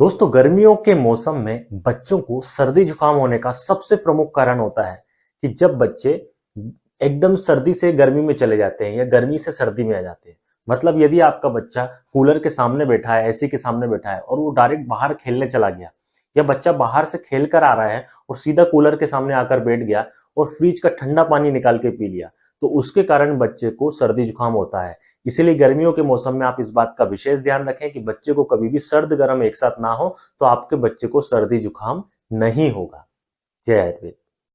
दोस्तों, गर्मियों के मौसम में बच्चों को सर्दी जुकाम होने का सबसे प्रमुख कारण होता है कि जब बच्चे एकदम सर्दी से गर्मी में चले जाते हैं या गर्मी से सर्दी में आ जाते हैं। मतलब यदि आपका बच्चा कूलर के सामने बैठा है, एसी के सामने बैठा है और वो डायरेक्ट बाहर खेलने चला गया, या बच्चा बाहर से खेल कर आ रहा है और सीधा कूलर के सामने आकर बैठ गया और फ्रिज का ठंडा पानी निकाल के पी लिया, तो उसके कारण बच्चे को सर्दी जुकाम होता है। इसीलिए गर्मियों के मौसम में आप इस बात का विशेष ध्यान रखें कि बच्चे को कभी भी सर्द गर्म एक साथ ना हो, तो आपके बच्चे को सर्दी जुकाम नहीं होगा। जय आयुर्वेद।